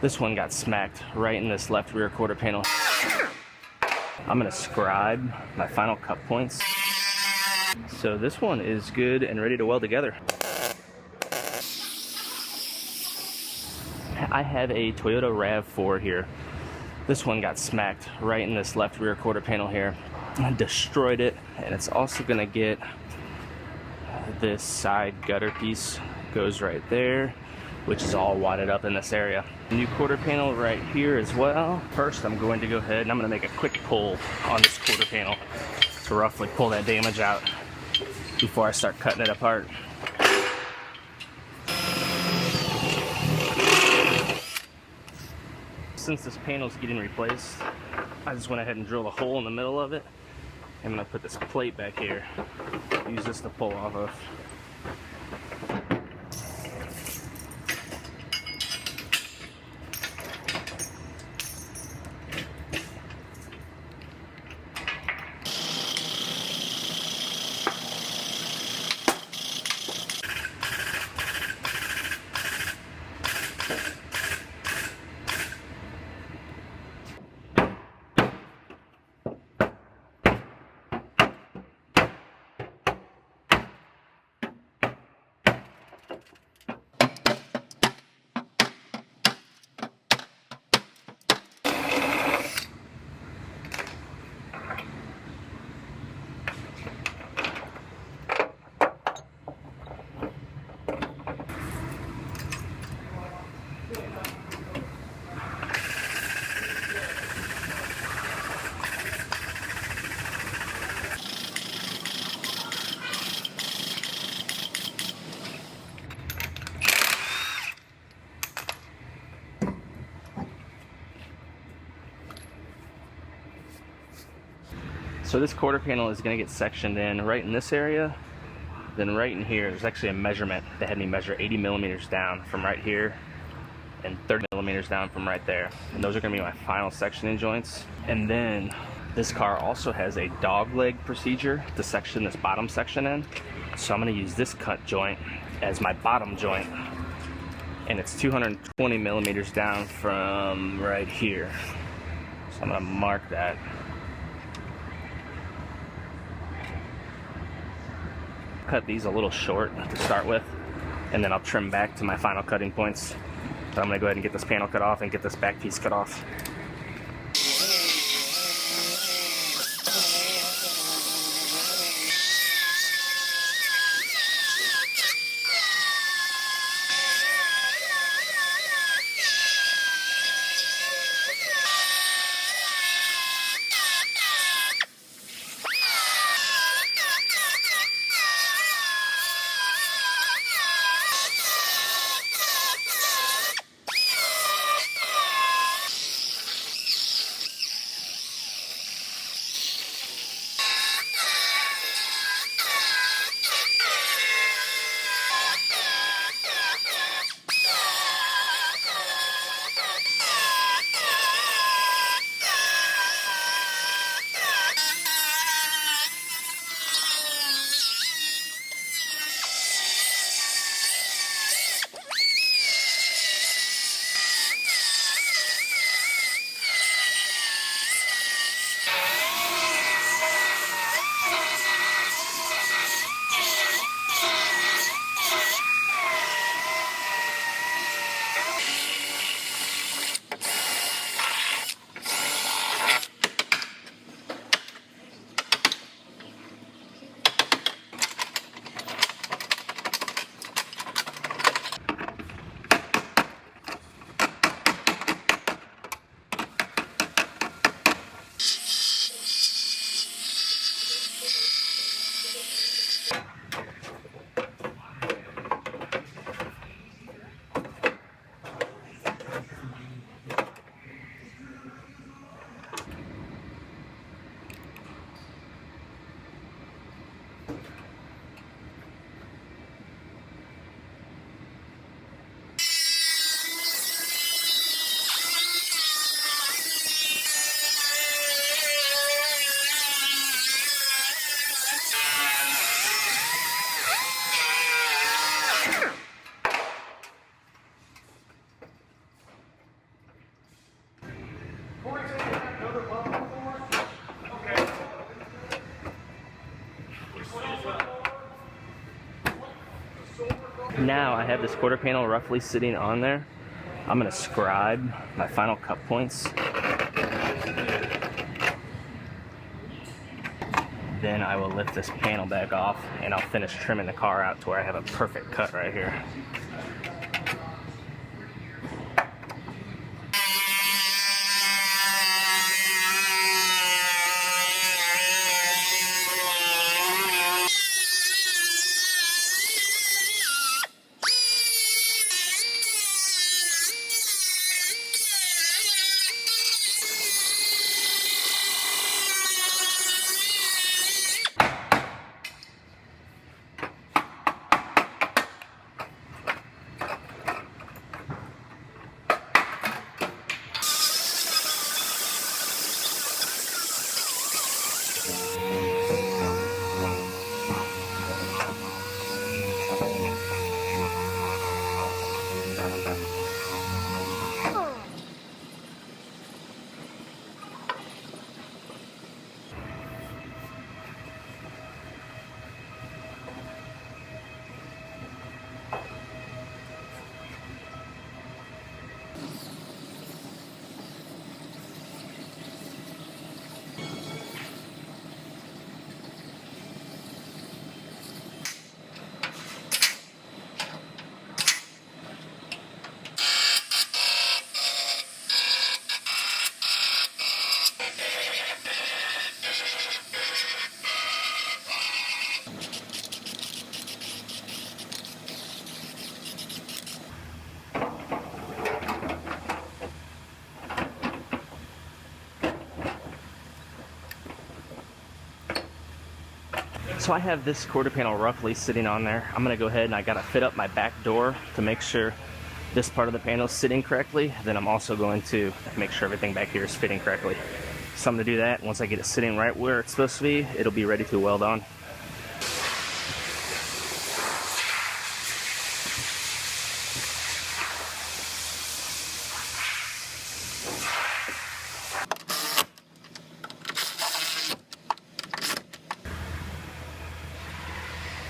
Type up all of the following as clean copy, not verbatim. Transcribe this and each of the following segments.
This one got smacked right in this left rear quarter panel. I'm gonna scribe my final cut points. So this one is good and ready to weld together. I have a Toyota RAV4 here. This one got smacked right in this left rear quarter panel here. I destroyed it, and it's also gonna get this side gutter piece goes right there, which is all wadded up in this area. New quarter panel right here as well. First, I'm going to go ahead and I'm gonna make a quick pull on this quarter panel to roughly pull that damage out before I start cutting it apart. Since this panel is getting replaced, I just went ahead and drilled a hole in the middle of it. I'm gonna put this plate back here. Use this to pull off of. So this quarter panel is going to get sectioned in right in this area, then right in here. There's actually a measurement that had me measure 80 millimeters down from right here and 30 millimeters down from right there. And those are going to be my final sectioning joints. And then this car also has a dog leg procedure to section this bottom section in. So I'm going to use this cut joint as my bottom joint. And it's 220 millimeters down from right here. So I'm going to mark that. Cut these a little short to start with, and then I'll trim back to my final cutting points. So I'm going to go ahead and get this panel cut off and get this back piece cut off. Now I have this quarter panel roughly sitting on there. I'm going to scribe my final cut points. Then I will lift this panel back off and I'll finish trimming the car out to where I have a perfect cut right here. So I have this quarter panel roughly sitting on there. I'm gonna go ahead and I gotta fit up my back door to make sure this part of the panel is sitting correctly. Then I'm also going to make sure everything back here is fitting correctly. So I'm gonna do that. Once I get it sitting right where it's supposed to be, it'll be ready to weld on.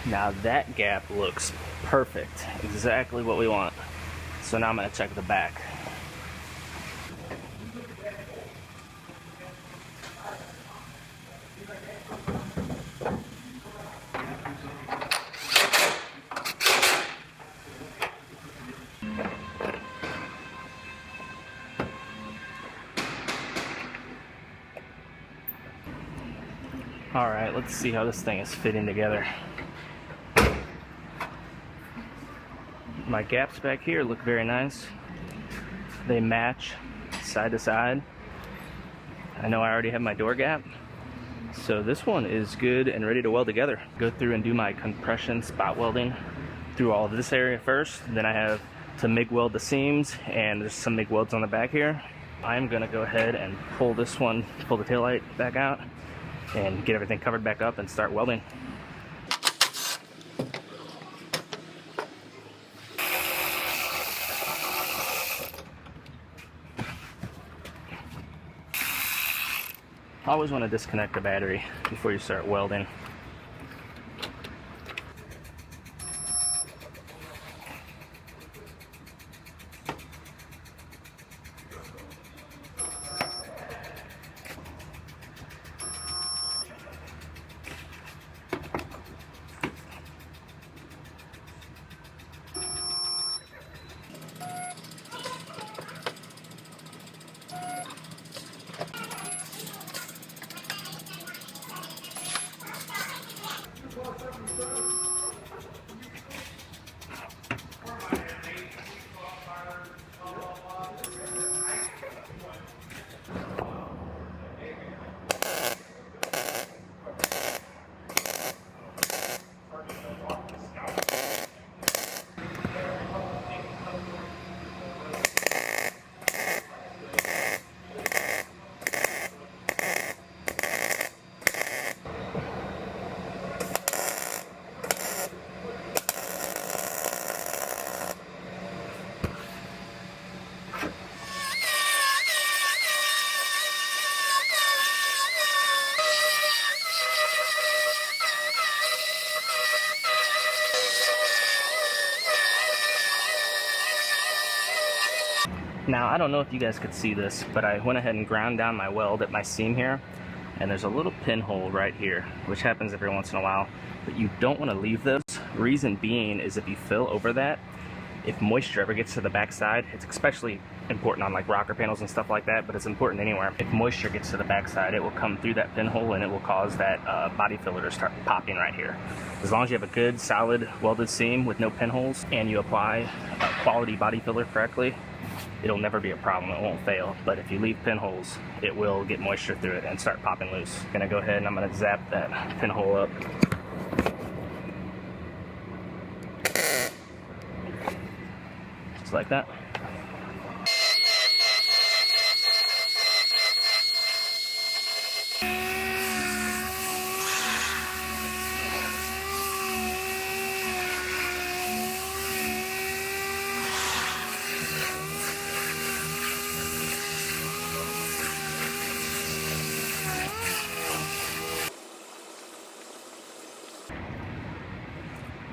Now that gap looks perfect, exactly what we want. So now I'm going to check the back. All right, let's see how this thing is fitting together. My gaps back here look very nice. They match side to side. I know I already have my door gap, so this one is good and ready to weld together. Go through and do my compression spot welding through all of this area first. Then I have to MIG weld the seams, and there's some MIG welds on the back here. I'm gonna go ahead and pull this one, pull the taillight back out, and get everything covered back up and start welding. Always want to disconnect the battery before you start welding. Now, I don't know if you guys could see this, but I went ahead and ground down my weld at my seam here, and there's a little pinhole right here, which happens every once in a while, but you don't want to leave those. Reason being is if you fill over that, if moisture ever gets to the backside, it's especially important on like rocker panels and stuff like that, but it's important anywhere. If moisture gets to the backside, it will come through that pinhole and it will cause that body filler to start popping right here. As long as you have a good, solid welded seam with no pinholes and you apply quality body filler correctly, it'll never be a problem, it won't fail. But if you leave pinholes, it will get moisture through it and start popping loose. I'm gonna go ahead and I'm gonna zap that pinhole up. Just like that.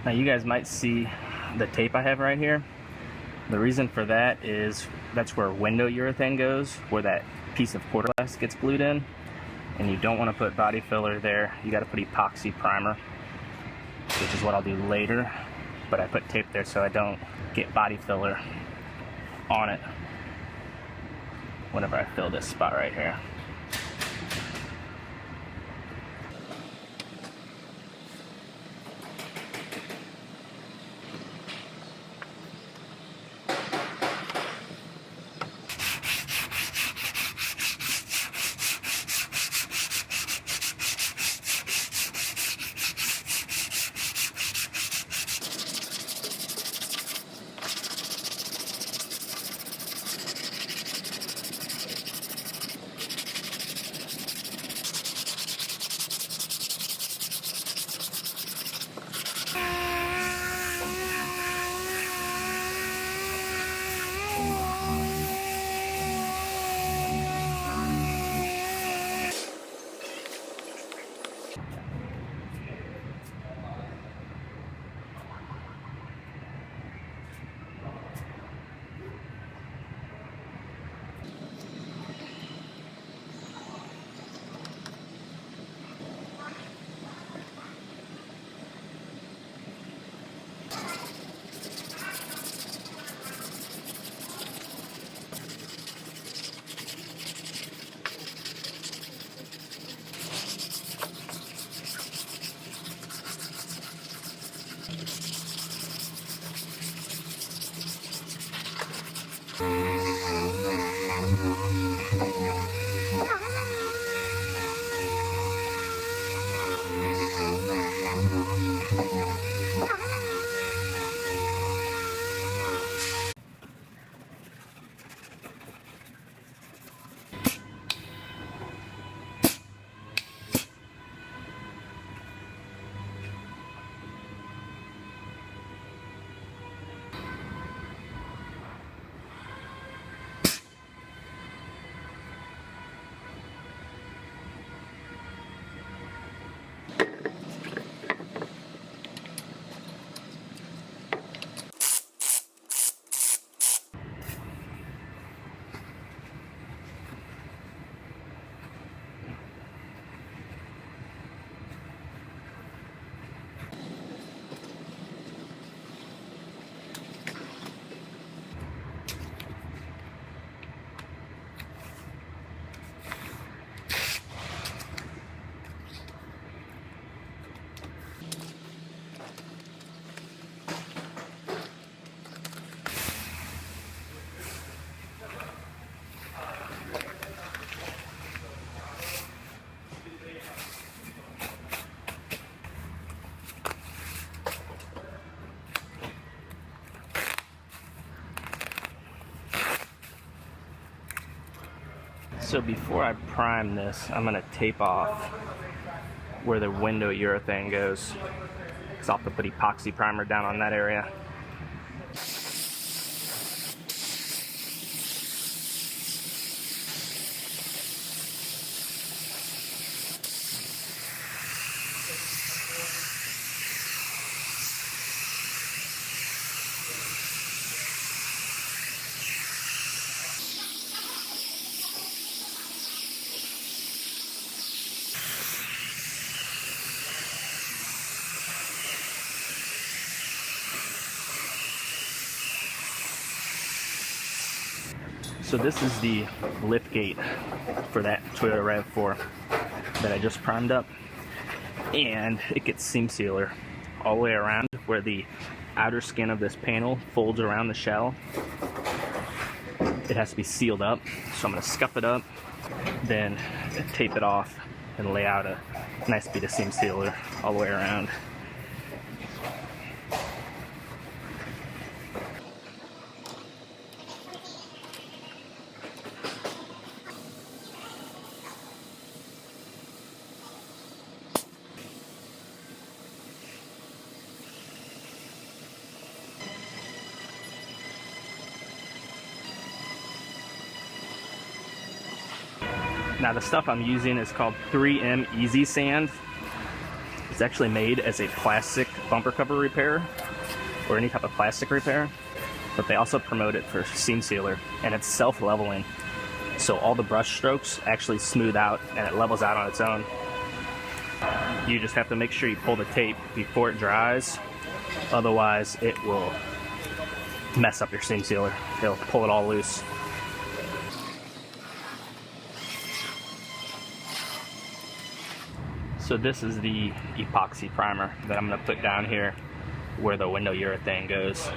Now you guys might see the tape I have right here. The reason for that is that's where window urethane goes, where that piece of quarter glass gets glued in, and you don't want to put body filler there. You got to put epoxy primer, which is what I'll do later, but I put tape there so I don't get body filler on it whenever I fill this spot right here. So before I prime this, I'm going to tape off where the window urethane goes, because I'll have to put epoxy primer down on that area. So this is the lift gate for that Toyota RAV4 that I just primed up, and it gets seam sealer all the way around where the outer skin of this panel folds around the shell. It has to be sealed up, so I'm going to scuff it up, then tape it off and lay out a nice bead of seam sealer all the way around. Now the stuff I'm using is called 3M Easy Sand. It's actually made as a plastic bumper cover repair or any type of plastic repair, but they also promote it for seam sealer, and it's self-leveling. So all the brush strokes actually smooth out and it levels out on its own. You just have to make sure you pull the tape before it dries, otherwise it will mess up your seam sealer. It'll pull it all loose. So this is the epoxy primer that I'm going to put down here where the window urethane goes.